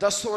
10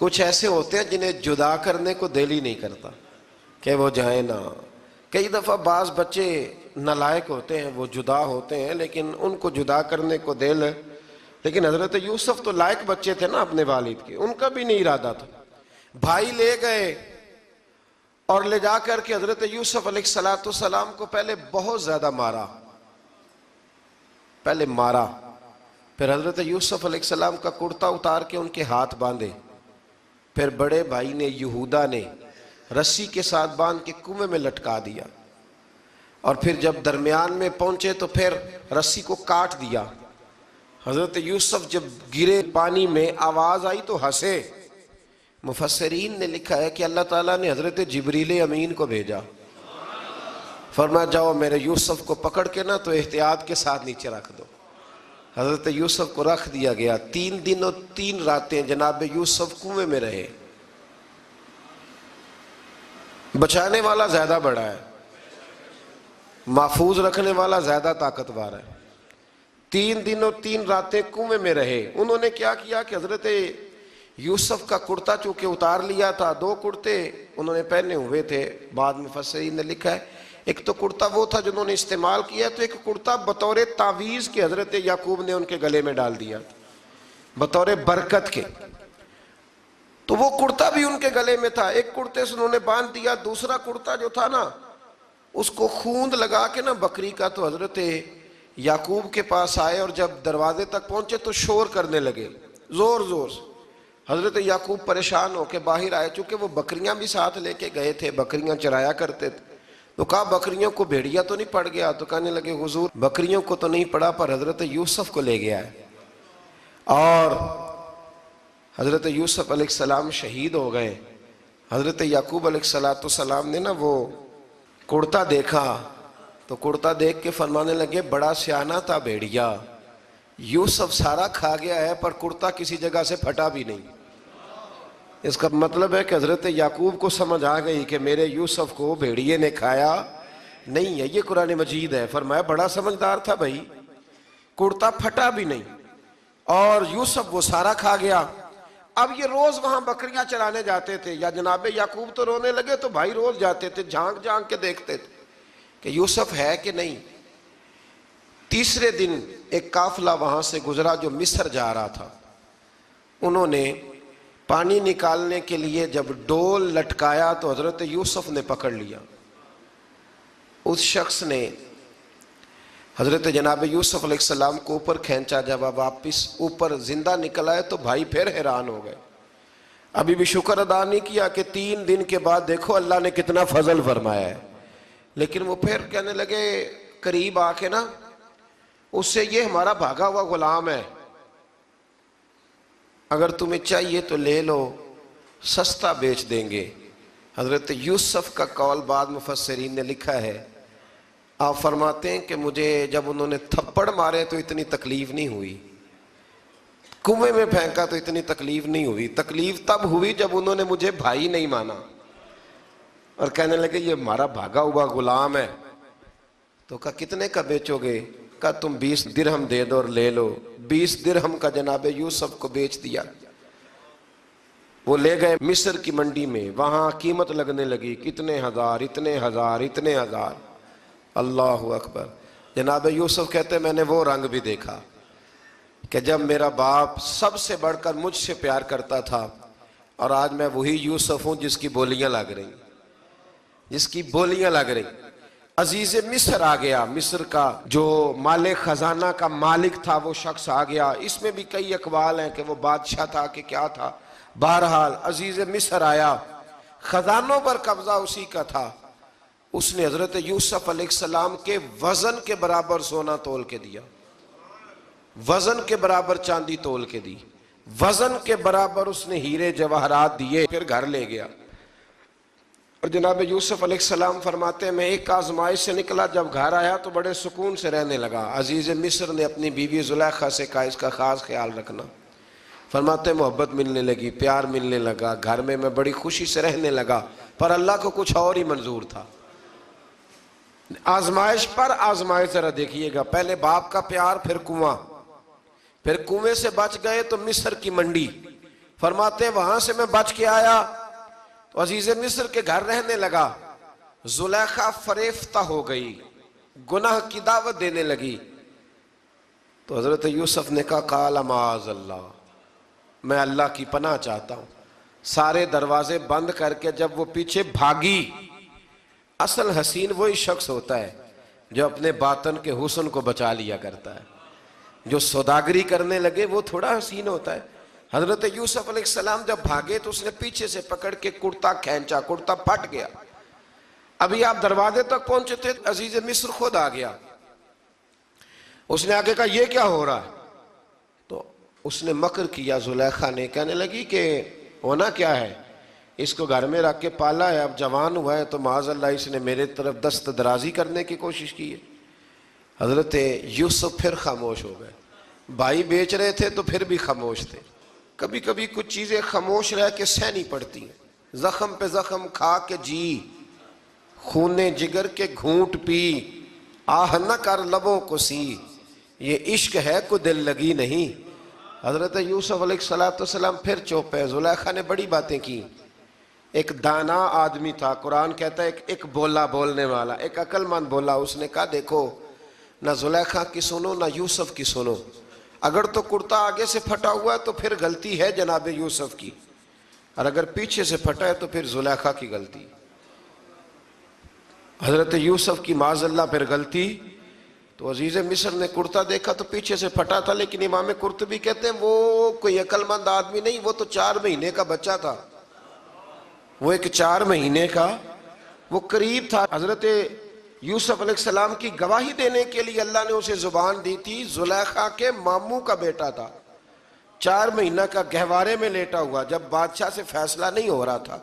کچھ ایسے ہوتے ہیں جنہیں جدا کرنے کو دل ہی نہیں کرتا کہ وہ جائیں نہ. کئی دفعہ بعض بچے نالائق ہوتے ہیں، وہ جدا ہوتے ہیں لیکن ان کو جدا کرنے کو دل. لیکن حضرت یوسف تو لائق بچے تھے نا اپنے والد کے، ان کا بھی نہیں ارادہ تھا. بھائی لے گئے اور لے جا کر کے حضرت یوسف علیہ السلام کو پہلے بہت زیادہ مارا. پھر حضرت یوسف علیہ السلام کا کرتا اتار کے ان کے ہاتھ باندھے. پھر بڑے بھائی نے یہودا نے رسی کے ساتھ باندھ کے کنویں میں لٹکا دیا. اور پھر جب درمیان میں پہنچے تو پھر رسی کو کاٹ دیا. حضرت یوسف جب گرے پانی میں آواز آئی تو ہنسے. مفسرین نے لکھا ہے کہ اللہ تعالیٰ نے حضرت جبریل امین کو بھیجا، فرمایا جاؤ میرے یوسف کو پکڑ کے نا تو احتیاط کے ساتھ نیچے رکھ دو. حضرت یوسف کو رکھ دیا گیا. 3 دن اور 3 راتیں جناب یوسف کنویں میں رہے. بچانے والا زیادہ بڑا ہے، محفوظ رکھنے والا زیادہ طاقتور ہے. 3 دن اور 3 راتیں کنویں میں رہے. انہوں نے کیا کیا کہ حضرت یوسف کا کرتا چونکہ اتار لیا تھا، 2 کرتے انہوں نے پہنے ہوئے تھے. بعد میں مفسرین نے لکھا ہے ایک تو کرتا وہ تھا جنہوں نے استعمال کیا، تو ایک کرتا بطور تعویذ کے حضرت یعقوب نے ان کے گلے میں ڈال دیا بطور برکت کے. تو وہ کرتا بھی ان کے گلے میں تھا. ایک کرتے سے انہوں نے باندھ دیا. دوسرا کرتا جو تھا نا اس کو خوند لگا کے نا بکری کا، تو حضرت یعقوب کے پاس آئے اور جب دروازے تک پہنچے تو شور کرنے لگے زور زور سے. حضرت یعقوب پریشان ہو کے باہر آئے، چونکہ وہ بکریاں بھی ساتھ لے کے گئے تھے، بکریاں چرایا کرتے تھے. تو کہا بکریوں کو بھیڑیا تو نہیں پڑ گیا؟ تو کہنے لگے حضور بکریوں کو تو نہیں پڑا پر حضرت یوسف کو لے گیا ہے. اور حضرت یوسف علیہ السلام شہید ہو گئے. حضرت یعقوب علیہ السلام نے نا وہ کرتا دیکھا تو کرتا دیکھ کے فرمانے لگے بڑا سیانہ تھا بھیڑیا، یوسف سارا کھا گیا ہے پر کرتا کسی جگہ سے پھٹا بھی نہیں. اس کا مطلب ہے کہ حضرت یعقوب کو سمجھ آ گئی کہ میرے یوسف کو بھیڑیے نے کھایا نہیں ہے. یہ قرآن مجید ہے. فرمایا بڑا سمجھدار تھا بھائی، کرتا پھٹا بھی نہیں اور یوسف وہ سارا کھا گیا. اب یہ روز وہاں بکریاں چرانے جاتے تھے. یا جناب یعقوب تو رونے لگے تو بھائی روز جاتے تھے، جھانک جھانک کے دیکھتے تھے کہ یوسف ہے کہ نہیں. تیسرے دن ایک قافلہ وہاں سے گزرا جو مصر جا رہا تھا. انہوں نے پانی نکالنے کے لیے جب ڈول لٹکایا تو حضرت یوسف نے پکڑ لیا. اس شخص نے حضرت جناب یوسف علیہ السلام کو اوپر کھینچا. جب واپس اوپر زندہ نکل آئے تو بھائی پھر حیران ہو گئے. ابھی بھی شکر ادا نہیں کیا کہ 3 دن کے بعد دیکھو اللہ نے کتنا فضل فرمایا ہے. لیکن وہ پھر کہنے لگے قریب آ کے نا اس سے یہ ہمارا بھاگا ہوا غلام ہے، اگر تمہیں چاہیے تو لے لو، سستا بیچ دیں گے. حضرت یوسف کا قول بعد مفسرین نے لکھا ہے. آپ فرماتے ہیں کہ مجھے جب انہوں نے تھپڑ مارے تو اتنی تکلیف نہیں ہوئی، کنویں میں پھینکا تو اتنی تکلیف نہیں ہوئی. تکلیف تب ہوئی جب انہوں نے مجھے بھائی نہیں مانا اور کہنے لگے یہ ہمارا بھاگا ہوا غلام ہے. تو کہا کتنے کا بیچو گے؟ کہا تم 20 درہم دے دو اور لے لو. 20 درہم کا جناب یوسف کو بیچ دیا. وہ لے گئے مصر کی منڈی میں، وہاں قیمت لگنے لگی کتنے ہزار اتنے ہزار اتنے ہزار. اللہ اکبر. جناب یوسف کہتے میں نے وہ رنگ بھی دیکھا کہ جب میرا باپ سب سے بڑھ کر مجھ سے پیار کرتا تھا اور آج میں وہی یوسف ہوں جس کی بولیاں لگ رہی، جس کی بولیاں لگ رہی. عزیز مصر آ گیا. مصر کا جو مال خزانہ کا مالک تھا وہ شخص آ گیا. اس میں بھی کئی اقوال ہیں کہ وہ بادشاہ تھا کہ کیا تھا. بہرحال عزیز مصر آیا، خزانوں پر قبضہ اسی کا تھا. اس نے حضرت یوسف علیہ السلام کے وزن کے برابر سونا تول کے دیا، وزن کے برابر چاندی تول کے دی، وزن کے برابر اس نے ہیرے جواہرات دیے. پھر گھر لے گیا. اور جناب یوسف علیہ السلام فرماتے ہیں میں ایک آزمائش سے نکلا، جب گھر آیا تو بڑے سکون سے رہنے لگا. عزیز مصر نے اپنی بیوی زلیخا سے کہا اس کا خاص خیال رکھنا. فرماتے ہیں محبت ملنے لگی، پیار ملنے لگا، گھر میں بڑی خوشی سے رہنے لگا. پر اللہ کو کچھ اور ہی منظور تھا. آزمائش پر آزمائش ذرا دیکھیے گا. پہلے باپ کا پیار، پھر کنواں، پھر کنویں سے بچ گئے تو مصر کی منڈی، فرماتے ہیں وہاں سے میں بچ کے آیا تو عزیز مصر کے گھر رہنے لگا، زلیخا فریفتہ ہو گئی، گناہ کی دعوت دینے لگی، تو حضرت یوسف نے کہا قال معاذ اللہ، میں اللہ کی پناہ چاہتا ہوں۔ سارے دروازے بند کر کے جب وہ پیچھے بھاگی، اصل حسین وہی شخص ہوتا ہے جو اپنے باطن کے حسن کو بچا لیا کرتا ہے، جو سوداگری کرنے لگے وہ تھوڑا حسین ہوتا ہے۔ حضرت یوسف علیہ السلام جب بھاگے تو اس نے پیچھے سے پکڑ کے کرتا کھینچا، کرتا پھٹ گیا۔ ابھی آپ دروازے تک پہنچے تھے، عزیز مصر خود آ گیا، اس نے آگے کہا یہ کیا ہو رہا ہے؟ تو اس نے مکر کیا، زلیخا نے، کہنے لگی کہ ہونا کیا ہے، اس کو گھر میں رکھ کے پالا ہے، اب جوان ہوا ہے تو معاذ اللہ اس نے میرے طرف دست درازی کرنے کی کوشش کی ہے۔ حضرت یوسف پھر خاموش ہو گئے، بھائی بیچ رہے تھے تو پھر بھی خاموش تھے۔ کبھی کبھی کچھ چیزیں خاموش رہ کے سہنی پڑتی ہیں، زخم پہ زخم کھا کے جی، خون جگر کے گھونٹ پی، آہ نہ کر لبوں کو سی، یہ عشق ہے کو دل لگی نہیں۔ حضرت یوسف علیہ السلام پھر چپ ہے۔ زلیخا نے بڑی باتیں کی، ایک دانا آدمی تھا، قرآن کہتا ہے ایک بولا بولنے والا، ایک عقل مند بولا، اس نے کہا دیکھو نہ زلیخا کی سنو نہ یوسف کی سنو، اگر تو کرتا آگے سے پھٹا ہوا ہے تو پھر غلطی ہے جناب یوسف کی، اور اگر پیچھے سے پھٹا ہے تو پھر زلیخا کی غلطی۔ حضرت یوسف کی معاذ اللہ پھر غلطی، تو عزیز مصر نے کرتا دیکھا تو پیچھے سے پھٹا تھا، لیکن امام قرطبی کہتے ہیں وہ کوئی عقل مند آدمی نہیں، وہ تو 4 مہینے کا بچہ تھا، وہ ایک 4 مہینے کا وہ قریب تھا۔ حضرت یوسف علیہ السلام کی گواہی دینے کے لیے اللہ نے اسے زبان دی تھی، زلیخا کے ماموں کا بیٹا تھا، 4 مہینہ کا گہوارے میں لیٹا ہوا، جب بادشاہ سے فیصلہ نہیں ہو رہا تھا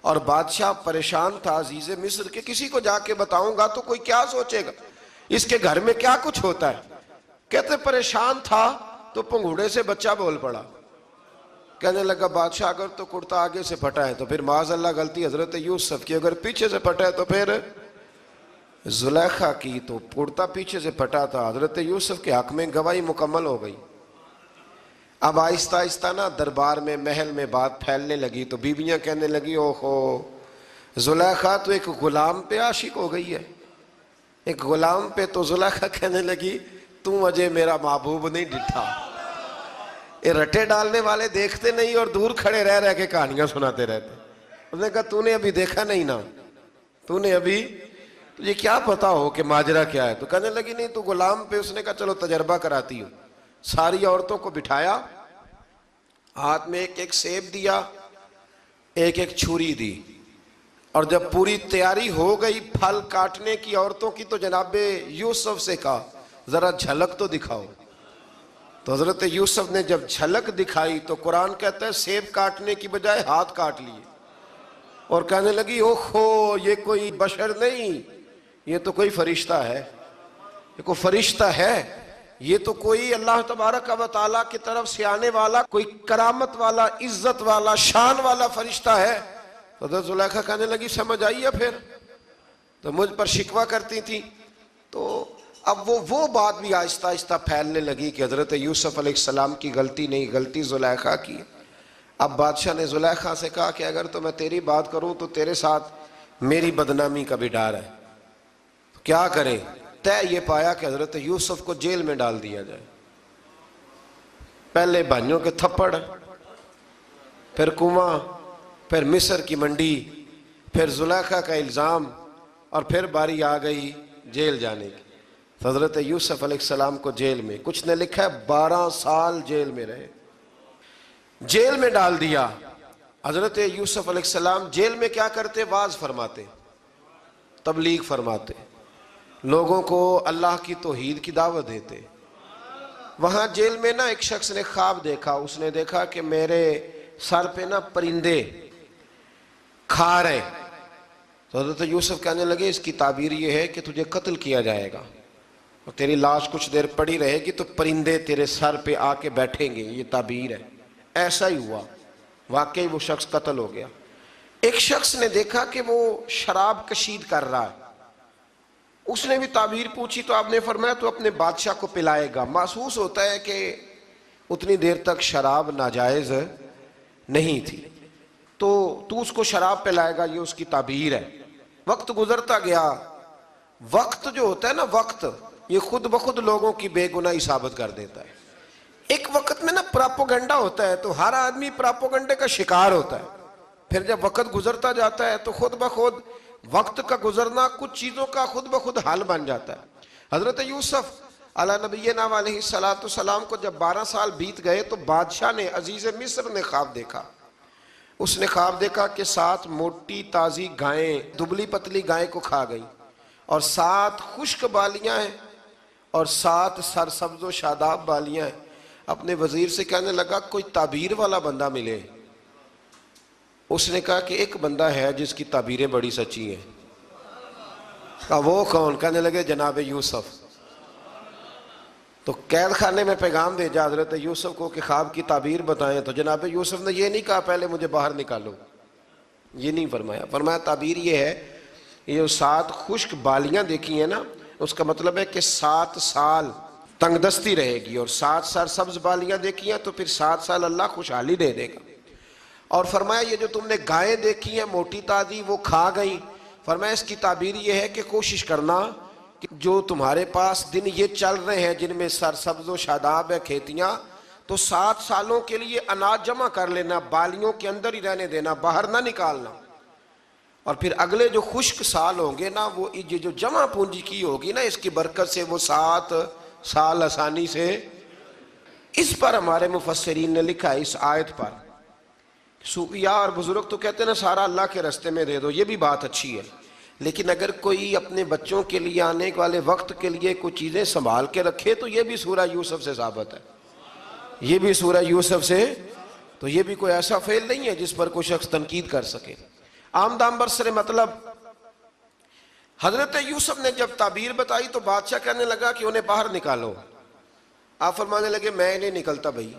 اور بادشاہ پریشان تھا عزیز مصر کے، کسی کو جا کے بتاؤں گا تو کوئی کیا سوچے گا، اس کے گھر میں کیا کچھ ہوتا ہے؟ کہتے پریشان تھا تو پنگھوڑے سے بچہ بول پڑا، کہنے لگا بادشاہ اگر تو کرتا آگے سے پھٹا ہے تو پھر معاذ اللہ غلطی حضرت یوسف کی، اگر پیچھے سے پھٹا ہے تو پھر زلیخا کی، تو کرتا پیچھے سے پھٹا تھا، حضرت یوسف کے حق میں گواہی مکمل ہو گئی۔ اب آہستہ آہستہ نا دربار میں محل میں بات پھیلنے لگی، تو بیویاں کہنے لگی اوہو زلیخا تو ایک غلام پہ عاشق ہو گئی ہے، ایک غلام پہ۔ تو زلیخا کہنے لگی تم اجے میرا محبوب نہیں ڈٹھا۔ یہ رٹے ڈالنے والے دیکھتے نہیں اور دور کھڑے رہ کے کہانیاں سناتے رہتے۔ اس نے کہا تو نے ابھی دیکھا نہیں نا، تو نے ابھی، تجھے کیا پتا ہو کہ ماجرا کیا ہے؟ تو کہنے لگی نہیں تو غلام پہ۔ اس نے کہا چلو تجربہ کراتی ہوں۔ ساری عورتوں کو بٹھایا، ہاتھ میں ایک ایک سیب دیا، ایک ایک چھری دی، اور جب پوری تیاری ہو گئی پھل کاٹنے کی عورتوں کی، تو جناب یوسف سے کہا ذرا جھلک تو دکھاؤ۔ تو حضرت یوسف نے جب جھلک دکھائی تو قرآن کہتا ہے سیب کاٹنے کی بجائے ہاتھ کاٹ لیے، اور کہنے لگی اوہو یہ کوئی بشر نہیں، یہ تو کوئی فرشتہ ہے، یہ کوئی فرشتہ ہے، یہ تو کوئی اللہ تبارک و تعالیٰ کی طرف سے آنے والا کوئی کرامت والا، عزت والا، شان والا فرشتہ ہے۔ حضرت زلیخا کہنے لگی سمجھ آئی ہے پھر تو مجھ پر شکوہ کرتی تھی۔ تو اب وہ بات بھی آہستہ آہستہ پھیلنے لگی کہ حضرت یوسف علیہ السلام کی غلطی نہیں، غلطی زلیخا کی۔ اب بادشاہ نے زلیخا سے کہا کہ اگر تو میں تیری بات کروں تو تیرے ساتھ میری بدنامی کا بھی ڈر ہے، کیا کرے؟ طے یہ پایا کہ حضرت یوسف کو جیل میں ڈال دیا جائے، پہلے بھائیوں کے تھپڑ، پھر کنواں، پھر مصر کی منڈی، پھر زلیخا کا الزام، اور پھر باری آ گئی جیل جانے کی۔ حضرت یوسف علیہ السلام کو جیل میں، کچھ نے لکھا ہے 12 سال جیل میں رہے، جیل میں ڈال دیا۔ حضرت یوسف علیہ السلام جیل میں کیا کرتے؟ واعظ فرماتے، تبلیغ فرماتے، لوگوں کو اللہ کی توحید کی دعوت دیتے۔ وہاں جیل میں نا ایک شخص نے خواب دیکھا، اس نے دیکھا کہ میرے سر پہ نا پرندے کھا رہے۔ تو حضرت یوسف کہنے لگے اس کی تعبیر یہ ہے کہ تجھے قتل کیا جائے گا، اور تیری لاش کچھ دیر پڑی رہے گی تو پرندے تیرے سر پہ آ کے بیٹھیں گے، یہ تعبیر ہے۔ ایسا ہی ہوا، واقعی وہ شخص قتل ہو گیا۔ ایک شخص نے دیکھا کہ وہ شراب کشید کر رہا ہے، اس نے بھی تعبیر پوچھی تو آپ نے فرمایا تو اپنے بادشاہ کو پلائے گا۔ محسوس ہوتا ہے کہ اتنی دیر تک شراب ناجائز نہیں تھی، تو اس کو شراب پلائے گا، یہ اس کی تعبیر ہے۔ وقت گزرتا گیا، وقت جو ہوتا ہے نا، وقت یہ خود بخود لوگوں کی بے گناہی ثابت کر دیتا ہے۔ ایک وقت میں نا پراپوگنڈا ہوتا ہے تو ہر آدمی پراپوگنڈے کا شکار ہوتا ہے، پھر جب وقت گزرتا جاتا ہے تو خود بخود وقت کا گزرنا کچھ چیزوں کا خود بخود حل بن جاتا ہے۔ حضرت یوسف علی نبینا علیہ السلام کو جب 12 سال بیت گئے تو بادشاہ نے، عزیز مصر نے خواب دیکھا۔ اس نے خواب دیکھا کہ 7 موٹی تازی گائیں دبلی پتلی گائیں کو کھا گئی، اور 7 خشک بالیاں ہیں اور 7 سرسبز و شاداب بالیاں ہیں۔ اپنے وزیر سے کہنے لگا کوئی تعبیر والا بندہ ملے۔ اس نے کہا کہ ایک بندہ ہے جس کی تعبیریں بڑی سچی ہیں۔ کہا وہ کون؟ کہنے لگے جناب یوسف۔ تو قید خانے میں پیغام بھیجا حضرت یوسف کو کہ خواب کی تعبیر بتائیں، تو جناب یوسف نے یہ نہیں کہا پہلے مجھے باہر نکالو، یہ نہیں فرمایا۔ فرمایا تعبیر یہ ہے، یہ جو 7 خشک بالیاں دیکھی ہیں نا، اس کا مطلب ہے کہ 7 سال تنگ دستی رہے گی، اور 7 سرسبز بالیاں دیکھی ہیں تو پھر 7 سال اللہ خوشحالی دے دے گا۔ اور فرمایا یہ جو تم نے گائیں دیکھی ہیں موٹی تازی وہ کھا گئیں، فرمایا اس کی تعبیر یہ ہے کہ کوشش کرنا کہ جو تمہارے پاس دن یہ چل رہے ہیں جن میں سرسبز و شاداب ہے کھیتیاں، تو 7 سالوں کے لیے اناج جمع کر لینا، بالیوں کے اندر ہی رہنے دینا، باہر نہ نکالنا، اور پھر اگلے جو خشک سال ہوں گے نا، وہ یہ جو جمع پونجی کی ہوگی نا، اس کی برکت سے وہ 7 سال آسانی سے۔ اس پر ہمارے مفسرین نے لکھا ہے، اس آیت پر صوفیاء اور بزرگ تو کہتے ہیں نا سارا اللہ کے راستے میں دے دو، یہ بھی بات اچھی ہے، لیکن اگر کوئی اپنے بچوں کے لیے آنے والے وقت کے لیے کوئی چیزیں سنبھال کے رکھے تو یہ بھی سورہ یوسف سے ثابت ہے، یہ بھی سورہ یوسف سے، تو یہ بھی کوئی ایسا فعل نہیں ہے جس پر کوئی شخص تنقید کر سکے۔ آمدام برسر مطلب حضرت یوسف نے جب تعبیر بتائی تو بادشاہ کہنے لگا کہ انہیں باہر نکالو۔ آپ فرمانے لگے میں نہیں نکلتا بھائی،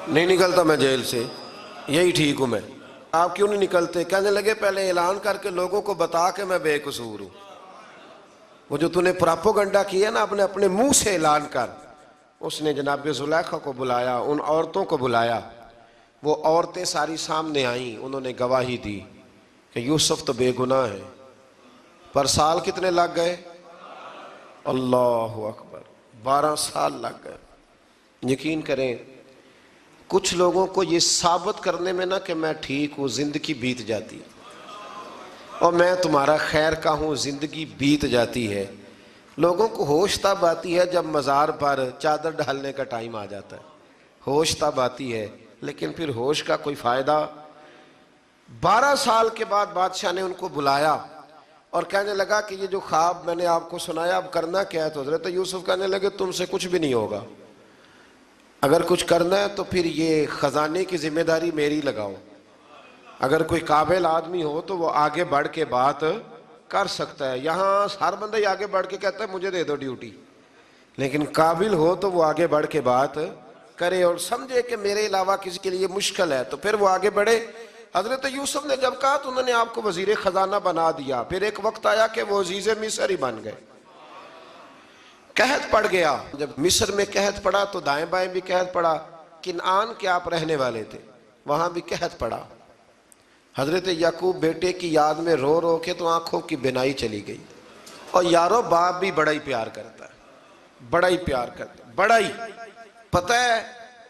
نہیں نکلتا میں جیل سے، یہی ٹھیک ہوں میں۔ آپ کیوں نہیں نکلتے؟ کہنے لگے پہلے اعلان کر کے لوگوں کو بتا کہ میں بے قصور ہوں۔ وہ جو تو نے پراپوگنڈا کیا نا اپنے منہ سے اعلان کر۔ اس نے جناب زلیخا کو بلایا، ان عورتوں کو بلایا، وہ عورتیں ساری سامنے آئیں، انہوں نے گواہی دی کہ یوسف تو بے گناہ ہے۔ پر سال کتنے لگ گئے؟ اللہ اکبر، 12 سال لگ گئے۔ یقین کریں کچھ لوگوں کو یہ ثابت کرنے میں نا کہ میں ٹھیک ہوں زندگی بیت جاتی ہے، اور میں تمہارا خیر کا ہوں زندگی بیت جاتی ہے۔ لوگوں کو ہوش تب آتی ہے جب مزار پر چادر ڈالنے کا ٹائم آ جاتا ہے، ہوش تب آتی ہے، لیکن پھر ہوش کا کوئی فائدہ۔ 12 سال کے بعد بادشاہ نے ان کو بلایا اور کہنے لگا کہ یہ جو خواب میں نے آپ کو سنایا اب کرنا کیا ہے؟ تو حضرت یوسف کہنے لگے تم سے کچھ بھی نہیں ہوگا، اگر کچھ کرنا ہے تو پھر یہ خزانے کی ذمہ داری میری لگاؤ، اگر کوئی قابل آدمی ہو تو وہ آگے بڑھ کے بات کر سکتا ہے۔ یہاں ہر بندہ ہی آگے بڑھ کے کہتا ہے مجھے دے دو ڈیوٹی، لیکن قابل ہو تو وہ آگے بڑھ کے بات کرے اور سمجھے کہ میرے علاوہ کسی کے لیے مشکل ہے تو پھر وہ آگے بڑھے۔ حضرت یوسف نے جب کہا تو انہوں نے آپ کو وزیر خزانہ بنا دیا، پھر ایک وقت آیا کہ وہ عزیز مصر ہی بن گئے۔ قحط پڑ گیا، جب مصر میں قحط پڑا تو دائیں بائیں بھی قحط پڑا، کنعان کے آپ رہنے والے تھے وہاں بھی قحط پڑا۔ حضرت یعقوب بیٹے کی یاد میں رو رو کے تو آنکھوں کی بینائی چلی گئی۔ اور یارو باپ بھی بڑا ہی پیار کرتا ہے، بڑا ہی پیار کرتا ہے، بڑا ہی پتہ ہے۔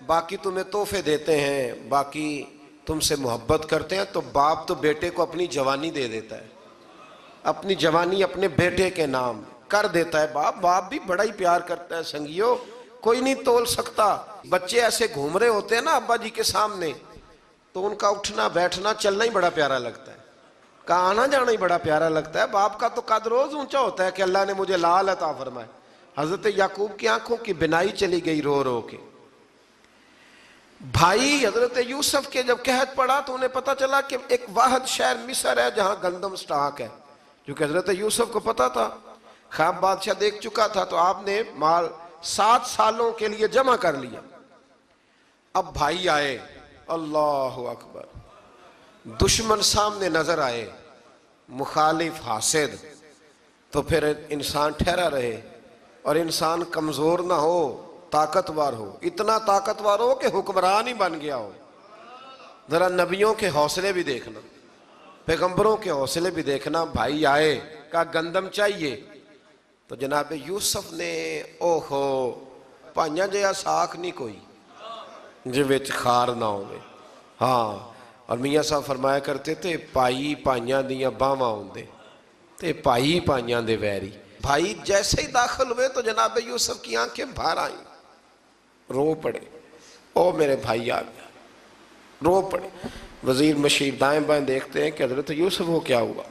باقی تمہیں تحفے دیتے ہیں، باقی تم سے محبت کرتے ہیں، تو باپ تو بیٹے کو اپنی جوانی دے دیتا ہے، اپنی جوانی اپنے بیٹے کے نام کر دیتا ہے۔ باپ بھی بڑا ہی پیار کرتا ہے سنگیو، کوئی نہیں تول سکتا۔ بچے ایسے گھوم رہے ہوتے ہیں نا ابا جی کے سامنے تو ان کا اٹھنا بیٹھنا چلنا ہی بڑا پیارا لگتا ہے، کا آنا جانا ہی بڑا پیارا لگتا ہے۔ باپ کا تو قد روز اونچا ہوتا ہے کہ اللہ نے مجھے لال عطا فرمائے۔ حضرت یعقوب کی آنکھوں کی بینائی چلی گئی رو رو کے۔ بھائی حضرت یوسف کے جب قحط پڑا تو انہیں پتا چلا کہ ایک واحد شہر مصر ہے جہاں گندم سٹاک ہے، کیونکہ حضرت یوسف کو پتا تھا، خواب بادشاہ دیکھ چکا تھا، تو آپ نے مال 7 سالوں کے لیے جمع کر لیا۔ اب بھائی آئے، اللہ اکبر، دشمن سامنے نظر آئے، مخالف حاسد، تو پھر انسان ٹھہرا رہے اور انسان کمزور نہ ہو طاقتور ہو، اتنا طاقتور ہو کہ حکمران ہی بن گیا ہو۔ ذرا نبیوں کے حوصلے بھی دیکھنا، پیغمبروں کے حوصلے بھی دیکھنا۔ بھائی آئے، کہا گندم چاہیے، تو جناب یوسف نے اوہو پائیاں جیا ساکھ نہیں کوئی جو وچ خار نہ ہوئے۔ ہاں، اور میاں صاحب فرمایا کرتے تھے پائی پائیاں دیاں باواں ہوندے تے پائی پائیاں دے ویری۔ بھائی جیسے ہی داخل ہوئے تو جناب یوسف کی آنکھیں بھر آئیں، رو پڑے، او میرے بھائی آ گیا، رو پڑے۔ وزیر مشیر دائیں بائیں دیکھتے ہیں کہ حضرت یوسف کو کیا ہوا،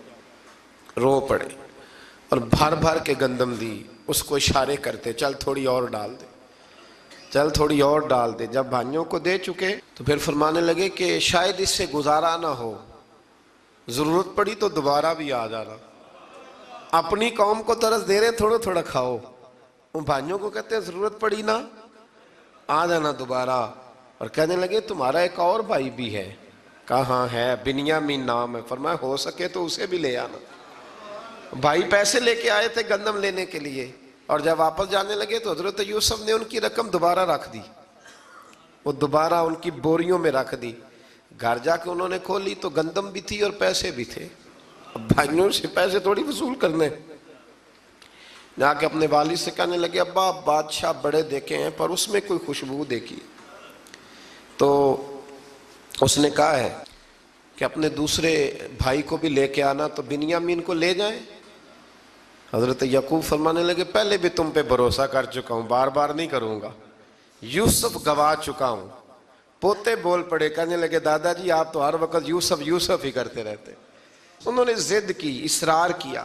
رو پڑے اور بھر بھر کے گندم دی، اس کو اشارے کرتے چل تھوڑی اور ڈال دے، چل تھوڑی اور ڈال دے۔ جب بھائیوں کو دے چکے تو پھر فرمانے لگے کہ شاید اس سے گزارا نہ ہو، ضرورت پڑی تو دوبارہ بھی آ جانا۔ اپنی قوم کو طرز دے رہے تھوڑا تھوڑا کھاؤ، ان بھائیوں کو کہتے ہیں ضرورت پڑی نا آ جانا دوبارہ۔ اور کہنے لگے تمہارا ایک اور بھائی بھی ہے، کہاں ہے؟ بنیامین نام ہے۔ فرمایا ہو سکے تو اسے بھی لے آنا۔ بھائی پیسے لے کے آئے تھے گندم لینے کے لیے، اور جب واپس جانے لگے تو حضرت یوسف نے ان کی رقم دوبارہ رکھ دی، وہ دوبارہ ان کی بوریوں میں رکھ دی۔ گھر جا کے انہوں نے کھولی تو گندم بھی تھی اور پیسے بھی تھے۔ اب بھائیوں سے پیسے تھوڑی وصول کرنے، جا کے اپنے والد سے کہنے لگے ابا بادشاہ بڑے دیکھے ہیں پر اس میں کوئی خوشبو دیکھی، تو اس نے کہا ہے کہ اپنے دوسرے بھائی کو بھی لے کے آنا، تو بنیامین کو لے جائیں۔ حضرت یعقوب فرمانے لگے پہلے بھی تم پہ بھروسہ کر چکا ہوں، بار بار نہیں کروں گا، یوسف گوا چکا ہوں۔ پوتے بول پڑے، کہنے لگے دادا جی آپ تو ہر وقت یوسف یوسف ہی کرتے رہتے۔ انہوں نے ضد کی، اصرار کیا،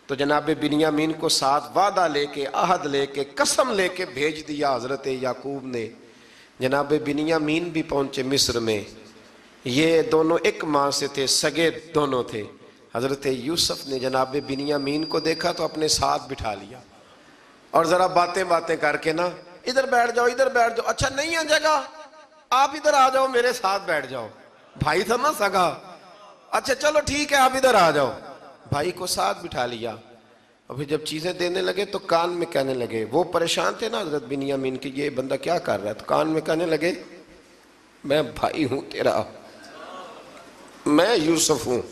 تو جناب بنیامین کو ساتھ وعدہ لے کے، عہد لے کے، قسم لے کے بھیج دیا حضرت یعقوب نے۔ جناب بنیامین بھی پہنچے مصر میں، یہ دونوں ایک ماں سے تھے، سگے دونوں تھے۔ حضرت یوسف نے جناب بنیامین کو دیکھا تو اپنے ساتھ بٹھا لیا، اور ذرا باتیں باتیں کر کے نا ادھر بیٹھ جاؤ ادھر بیٹھ جاؤ، اچھا نہیں ہے جگہ آپ ادھر آ جاؤ میرے ساتھ بیٹھ جاؤ۔ بھائی تھا نا سگا، اچھا چلو ٹھیک ہے آپ ادھر آ جاؤ، بھائی کو ساتھ بٹھا لیا۔ اور پھر جب چیزیں دینے لگے تو کان میں کہنے لگے، وہ پریشان تھے نا حضرت بنیامین کی یہ بندہ کیا کر رہا ہے، تو کان میں کہنے لگے میں بھائی ہوں تیرا، میں یوسف ہوں۔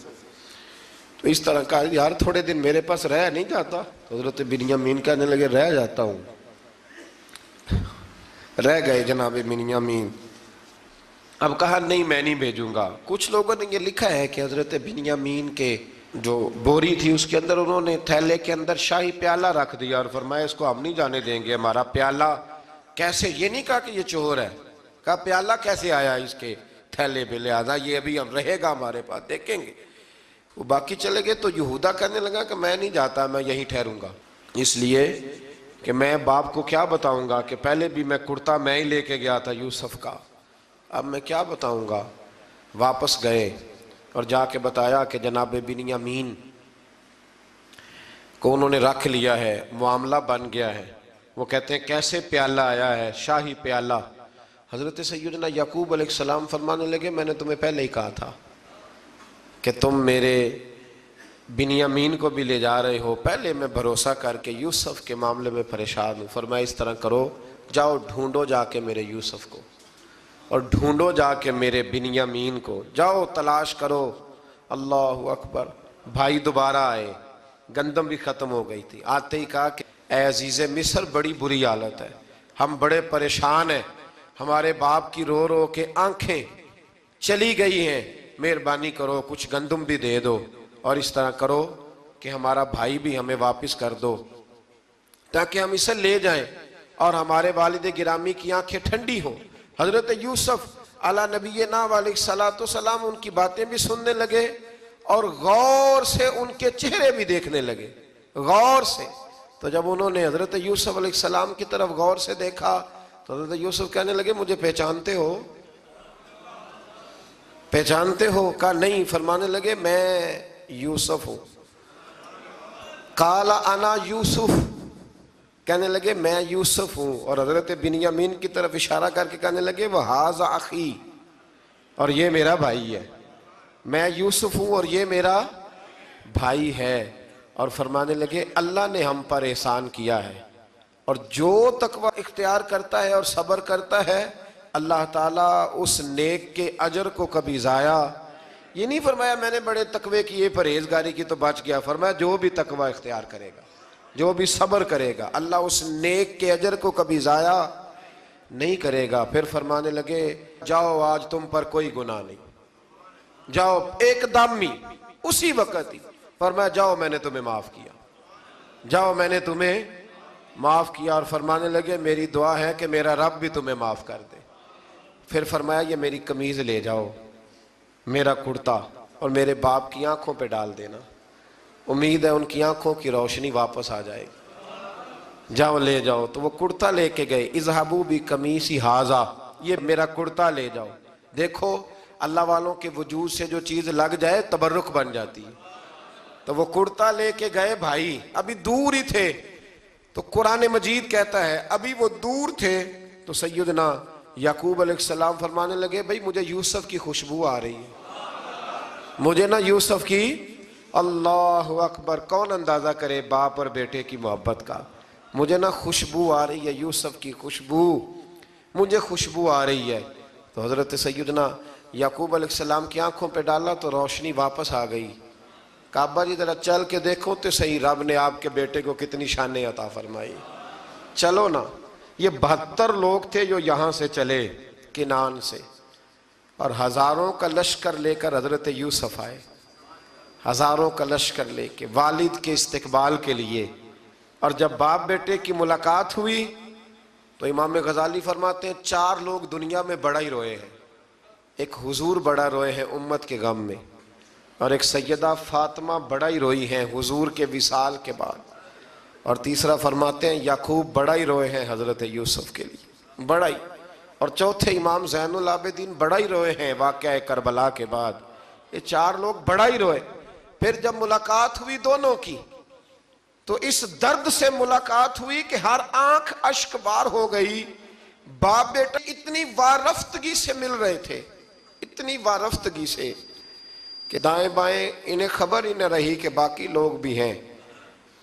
تو اس طرح کہا یار تھوڑے دن میرے پاس رہ نہیں جاتا، تو حضرت بنیامین کہنے لگے رہ جاتا ہوں۔ رہ گئے جناب بنیامین۔ اب کہا نہیں میں نہیں بھیجوں گا۔ کچھ لوگوں نے یہ لکھا ہے کہ حضرت بنیامین کے جو بوری تھی اس کے اندر انہوں نے تھیلے کے اندر شاہی پیالہ رکھ دیا اور فرمایا اس کو ہم نہیں جانے دیں گے، ہمارا پیالہ کیسے، یہ نہیں کہا کہ یہ چور ہے، کہا پیالہ کیسے آیا اس کے تھیلے پہ، لہذا یہ ابھی ہم رہے گا ہمارے پاس، دیکھیں گے۔ وہ باقی چلے گئے تو یہودا کہنے لگا کہ میں نہیں جاتا، میں یہیں ٹھہروں گا، اس لیے کہ میں باپ کو کیا بتاؤں گا کہ پہلے بھی میں کرتا میں ہی لے کے گیا تھا یوسف کا، اب میں کیا بتاؤں گا۔ واپس گئے اور جا کے بتایا کہ جناب بنیامین کو انہوں نے رکھ لیا ہے، معاملہ بن گیا ہے۔ وہ کہتے ہیں کیسے پیالہ آیا ہے، شاہی پیالہ۔ حضرت سیدنا یعقوب علیہ السلام فرمانے لگے میں نے تمہیں پہلے ہی کہا تھا کہ تم میرے بنیامین کو بھی لے جا رہے ہو، پہلے میں بھروسہ کر کے یوسف کے معاملے میں پریشان ہوں۔ فرمایا اس طرح کرو، جاؤ ڈھونڈو جا کے میرے یوسف کو، اور ڈھونڈو جا کے میرے بنیامین کو، جاؤ تلاش کرو۔ اللہ اکبر۔ بھائی دوبارہ آئے، گندم بھی ختم ہو گئی تھی، آتے ہی کہا کہ اے عزیز مصر بڑی بری حالت ہے، ہم بڑے پریشان ہیں، ہمارے باپ کی رو رو کے آنکھیں چلی گئی ہیں، مہربانی کرو کچھ گندم بھی دے دو، اور اس طرح کرو کہ ہمارا بھائی بھی ہمیں واپس کر دو تاکہ ہم اسے لے جائیں اور ہمارے والد گرامی کی آنکھیں ٹھنڈی ہوں۔ حضرت یوسف علی نبینا علیہ السلام ان کی باتیں بھی سننے لگے اور غور سے ان کے چہرے بھی دیکھنے لگے، غور سے۔ تو جب انہوں نے حضرت یوسف علیہ السلام کی طرف غور سے دیکھا تو حضرت یوسف کہنے لگے مجھے پہچانتے ہو، پہچانتے ہو؟ کہا نہیں۔ فرمانے لگے میں یوسف ہوں۔ قال انا یوسف، کہنے لگے میں یوسف ہوں، اور حضرت بنیامین کی طرف اشارہ کر کے کہنے لگے وہذا اخی، اور یہ میرا بھائی ہے، میں یوسف ہوں اور یہ میرا بھائی ہے۔ اور فرمانے لگے اللہ نے ہم پر احسان کیا ہے، اور جو تقوی اختیار کرتا ہے اور صبر کرتا ہے اللہ تعالیٰ اس نیک کے اجر کو کبھی ضائع، یہ نہیں فرمایا میں نے بڑے تقوی کی، یہ پرہیزگاری کی تو بچ گیا، فرمایا جو بھی تقوی اختیار کرے گا، جو بھی صبر کرے گا، اللہ اس نیک کے اجر کو کبھی ضائع نہیں کرے گا۔ پھر فرمانے لگے جاؤ آج تم پر کوئی گناہ نہیں، جاؤ ایک دم ہی اسی وقت ہی فرمایا جاؤ میں نے تمہیں معاف کیا، جاؤ میں نے تمہیں معاف کیا۔ اور فرمانے لگے میری دعا ہے کہ میرا رب بھی تمہیں معاف کر دے۔ پھر فرمایا یہ میری قمیض لے جاؤ، میرا کرتا، اور میرے باپ کی آنکھوں پہ ڈال دینا، امید ہے ان کی آنکھوں کی روشنی واپس آ جائے گی، جاؤ لے جاؤ۔ تو وہ کرتا لے کے گئے، اذهبوا بقمیصی ھذا، یہ میرا کرتا لے جاؤ۔ دیکھو اللہ والوں کے وجود سے جو چیز لگ جائے تبرک بن جاتی ہے۔ تو وہ کرتا لے کے گئے بھائی، ابھی دور ہی تھے، تو قرآن مجید کہتا ہے ابھی وہ دور تھے تو سیدنا یعقوب علیہ السلام فرمانے لگے بھئی مجھے یوسف کی خوشبو آ رہی ہے، مجھے نا یوسف کی، اللہ اکبر، کون اندازہ کرے باپ اور بیٹے کی محبت کا، مجھے نا خوشبو آ رہی ہے، یوسف کی خوشبو، مجھے خوشبو آ رہی ہے۔ تو حضرت سیدنا یعقوب علیہ السلام کی آنکھوں پہ ڈالا تو روشنی واپس آ گئی۔ کعبہ جی ذرا چل کے دیکھو تو صحیح رب نے آپ کے بیٹے کو کتنی شانیں عطا فرمائی۔ چلو نا، یہ 72 لوگ تھے جو یہاں سے چلے کنعان سے، اور ہزاروں کا لشکر لے کر حضرت یوسف آئے، ہزاروں کا لشکر لے کے والد کے استقبال کے لیے۔ اور جب باپ بیٹے کی ملاقات ہوئی تو امام غزالی فرماتے ہیں 4 لوگ دنیا میں بڑا ہی روئے ہیں، ایک حضور بڑا روئے ہیں امت کے غم میں، اور ایک سیدہ فاطمہ بڑا ہی روئی ہیں حضور کے وصال کے بعد، اور تیسرا فرماتے ہیں یعقوب بڑا ہی روئے ہیں حضرت یوسف کے لیے، بڑا ہی، اور چوتھے امام زین العابدین بڑا ہی روئے ہیں واقعہ کربلا کے بعد۔ یہ 4 لوگ بڑا ہی روئے۔ پھر جب ملاقات ہوئی دونوں کی تو اس درد سے ملاقات ہوئی کہ ہر آنکھ اشک بار ہو گئی، باپ بیٹا اتنی وارفتگی سے مل رہے تھے، اتنی وارفتگی سے کہ دائیں بائیں انہیں خبر ہی نہ رہی کہ باقی لوگ بھی ہیں۔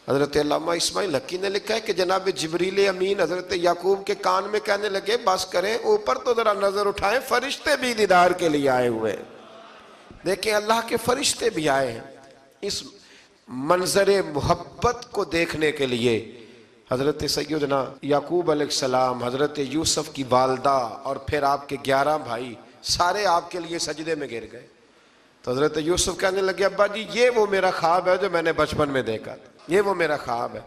حضرت علامہ اسماعیل حقی نے لکھا ہے کہ جناب جبریل امین حضرت یعقوب کے کان میں کہنے لگے بس کریں، اوپر تو ذرا نظر اٹھائیں، فرشتے بھی دیدار کے لیے آئے ہوئے ہیں۔ دیکھیں اللہ کے فرشتے بھی آئے ہیں اس منظر محبت کو دیکھنے کے لیے۔ حضرت سیدنا یعقوب علیہ السلام، حضرت یوسف کی والدہ، اور پھر آپ کے 11 بھائی سارے آپ کے لیے سجدے میں گر گئے۔ تو حضرت یوسف کہنے لگے ابا جی یہ وہ میرا خواب ہے جو میں نے بچپن میں دیکھا تھا، یہ وہ میرا خواب ہے۔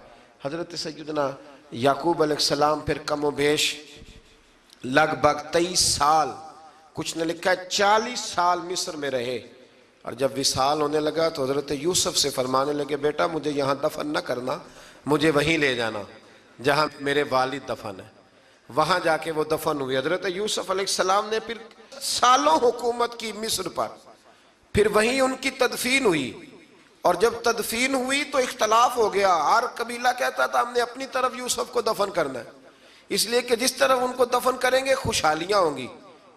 حضرت سیدنا یعقوب علیہ السلام پھر کم و بیش لگ بھگ 23 سال، کچھ نے لکھا ہے 40 سال مصر میں رہے، اور جب وصال ہونے لگا تو حضرت یوسف سے فرمانے لگے بیٹا مجھے یہاں دفن نہ کرنا، مجھے وہیں لے جانا جہاں میرے والد دفن ہے۔ وہاں جا کے وہ دفن ہوئے۔ حضرت یوسف علیہ السلام نے پھر سالوں حکومت کی مصر پر، پھر وہیں ان کی تدفین ہوئی، اور جب تدفین ہوئی تو اختلاف ہو گیا، ہر قبیلہ کہتا تھا ہم نے اپنی طرف یوسف کو دفن کرنا ہے، اس لیے کہ جس طرف ان کو دفن کریں گے خوشحالیاں ہوں گی۔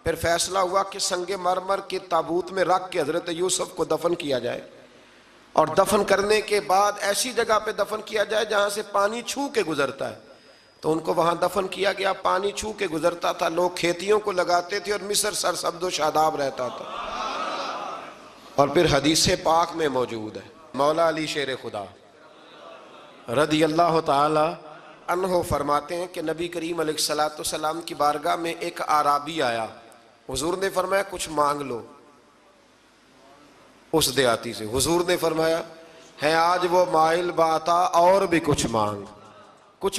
پھر فیصلہ ہوا کہ سنگ مرمر کے تابوت میں رکھ کے حضرت یوسف کو دفن کیا جائے، اور دفن کرنے کے بعد ایسی جگہ پہ دفن کیا جائے جہاں سے پانی چھو کے گزرتا ہے۔ تو ان کو وہاں دفن کیا گیا، پانی چھو کے گزرتا تھا، لوگ کھیتیوں کو لگاتے تھے اور مصر سرسبز و شاداب رہتا تھا۔ اور پھر حدیث پاک میں موجود ہے، مولا علی شیر خدا رضی اللہ تعالی عنہ فرماتے ہیں کہ نبی کریم علیہ السلام کی بارگاہ میں ایک اعرابی آیا، حضور نے فرمایا کچھ مانگ لو اس دیہاتی سے۔ حضور نے فرمایا ہے آج وہ مائل باتا، اور بھی کچھ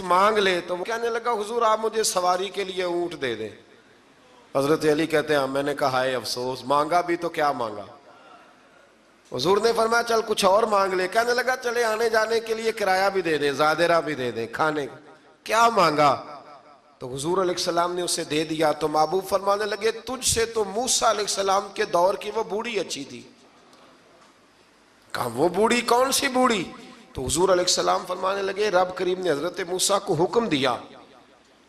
مانگ لے۔ تو وہ کہنے لگا حضور آپ مجھے سواری کے لیے اونٹ دے دیں۔ حضرت علی کہتے ہیں میں نے کہا ہے افسوس، مانگا بھی تو کیا مانگا۔ حضور نے فرمایا چل کچھ اور مانگ لے۔ کہنے لگا چلے آنے جانے کے لیے کرایہ بھی دے دیں، زادرہ بھی دے دیں، کھانے کیا مانگا؟ تو حضور علیہ السلام نے اسے دے دیا۔ تو محبوب فرمانے لگے تجھ سے تو موسیٰ علیہ السلام کے دور کی وہ بوڑھی اچھی تھی۔ کہا وہ بوڑھی کون سی بوڑھی؟ تو حضور علیہ السلام فرمانے لگے رب کریم نے حضرت موسیٰ کو حکم دیا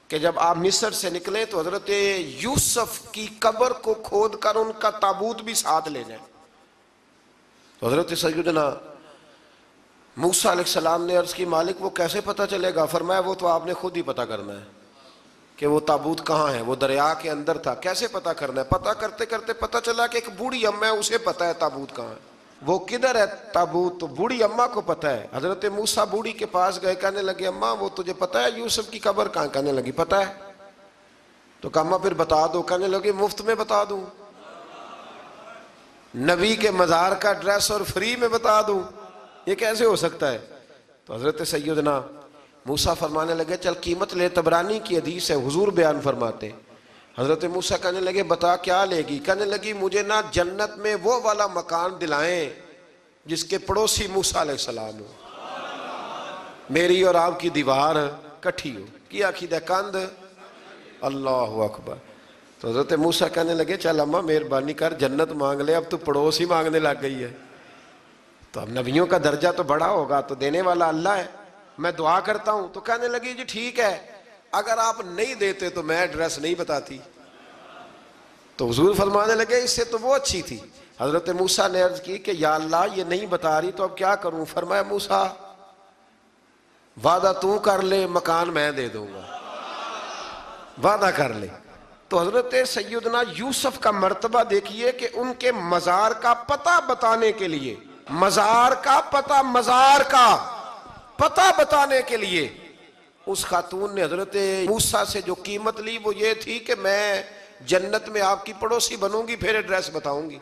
کہ جب آپ مصر سے نکلیں تو حضرت یوسف کی قبر کو کھود کر ان کا تابوت بھی ساتھ لے جائیں۔ تو حضرت سیدنا موسیٰ علیہ السلام نے عرض کی مالک وہ کیسے پتہ چلے گا؟ فرمایا وہ تو آپ نے خود ہی پتہ کرنا ہے کہ وہ تابوت کہاں ہے، وہ دریا کے اندر تھا، کیسے پتہ کرنا ہے؟ پتہ کرتے کرتے پتہ چلا کہ ایک بوڑھی اماں ہے، اسے پتہ ہے تابوت کہاں ہے، وہ کدھر ہے تابوت، تو بوڑھی اماں کو پتہ ہے۔ حضرت موسیٰ بوڑھی کے پاس گئے، کہنے لگے اماں وہ تجھے پتہ ہے یوسف کی قبر کہاں؟ کہنے لگی پتہ ہے۔ تو کہا اماں پھر بتا دو، کہنے لگے مفت میں بتا دوں، نبی کے مزار کا ڈریس اور فری میں بتا دوں، یہ کیسے ہو سکتا ہے؟ تو حضرت سیدنا موسیٰ فرمانے لگے چل قیمت لے، طبرانی کی حدیث ہے، حضور بیان فرماتے۔ حضرت موسیٰ کہنے لگے بتا کیا لے گی؟ کہنے لگی مجھے نا جنت میں وہ والا مکان دلائیں جس کے پڑوسی موسیٰ علیہ السلام ہو، میری اور آپ کی دیوار کٹھی ہو، کیا عقیدہ کند، اللہ اکبر۔ تو حضرت موسیٰ کہنے لگے چل اماں مہربانی کر جنت مانگ لے، اب تو پڑوس ہی مانگنے لگ گئی ہے، تو اب نبیوں کا درجہ تو بڑا ہوگا، تو دینے والا اللہ ہے، میں دعا کرتا ہوں۔ تو کہنے لگی جی ٹھیک ہے، اگر آپ نہیں دیتے تو میں ایڈریس نہیں بتاتی۔ تو حضور فرمانے لگے اس سے تو وہ اچھی تھی۔ حضرت موسیٰ نے عرض کی کہ یا اللہ یہ نہیں بتا رہی تو اب کیا کروں؟ فرمایا موسیٰ وعدہ تو کر لے، مکان میں دے دوں گا، وعدہ کر لے۔ تو حضرت سیدنا یوسف کا مرتبہ دیکھیے کہ ان کے مزار کا پتہ بتانے کے لیے، مزار کا پتہ بتانے کے لیے اس خاتون نے حضرت موسیٰ سے جو قیمت لی وہ یہ تھی کہ میں جنت میں آپ کی پڑوسی بنوں گی، پھر ایڈریس بتاؤں گی۔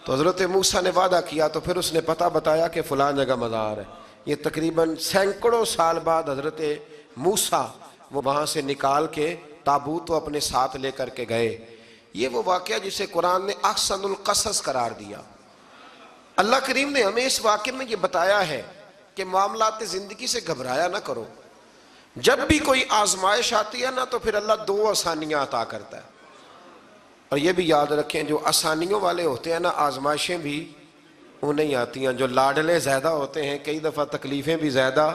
تو حضرت موسیٰ نے وعدہ کیا، تو پھر اس نے پتہ بتایا کہ فلاں جگہ مزار ہے۔ یہ تقریباً سینکڑوں سال بعد حضرت موسیٰ وہ وہاں سے نکال کے تابوت کو اپنے ساتھ لے کر کے گئے۔ یہ وہ واقعہ جسے قرآن نے احسن القصص قرار دیا۔ اللہ کریم نے ہمیں اس واقعے میں یہ بتایا ہے کہ معاملات زندگی سے گھبرایا نہ کرو، جب بھی کوئی آزمائش آتی ہے نا تو پھر اللہ دو آسانیاں عطا کرتا ہے، اور یہ بھی یاد رکھیں جو آسانیوں والے ہوتے ہیں نا آزمائشیں بھی انہیں آتی ہیں، جو لاڈلے زیادہ ہوتے ہیں کئی دفعہ تکلیفیں بھی زیادہ۔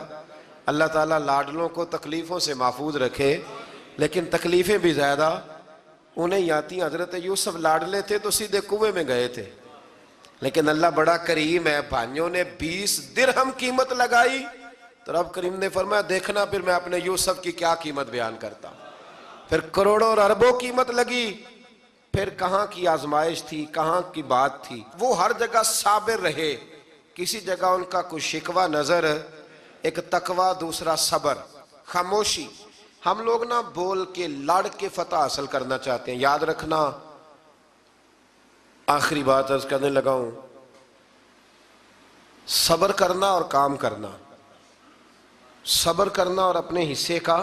اللہ تعالیٰ لاڈلوں کو تکلیفوں سے محفوظ رکھے، لیکن تکلیفیں بھی زیادہ انہیں آتی ہیں۔ حضرت یوسف لاڈلے تھے تو سیدھے کنویں میں گئے تھے، لیکن اللہ بڑا کریم ہے، بھائیوں نے 20 درہم قیمت لگائی تو رب کریم نے فرمایا دیکھنا پھر میں اپنے یوسف کی کیا قیمت بیان کرتا ہوں۔ پھر کروڑوں اور اربوں قیمت لگی، پھر کہاں کی آزمائش تھی، کہاں کی بات تھی، وہ ہر جگہ صابر رہے، کسی جگہ ان کا کوئی شکوہ نظر، ایک تقوی، دوسرا صبر، خاموشی۔ ہم لوگ نا بول کے لڑ کے فتح حاصل کرنا چاہتے ہیں، یاد رکھنا۔ آخری بات عرض کرنے لگا ہوں، صبر کرنا اور کام کرنا، صبر کرنا اور اپنے حصے کا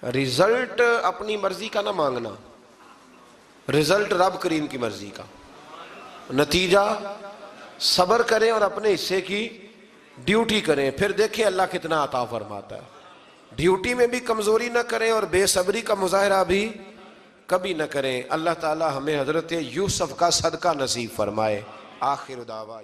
رزلٹ اپنی مرضی کا نہ مانگنا، رزلٹ رب کریم کی مرضی کا، نتیجہ صبر کریں اور اپنے حصے کی ڈیوٹی کریں، پھر دیکھیں اللہ کتنا عطا فرماتا ہے۔ ڈیوٹی میں بھی کمزوری نہ کریں اور بے صبری کا مظاہرہ بھی کبھی نہ کریں۔ اللہ تعالی ہمیں حضرت یوسف کا صدقہ نصیب فرمائے۔ آخر دعویٰ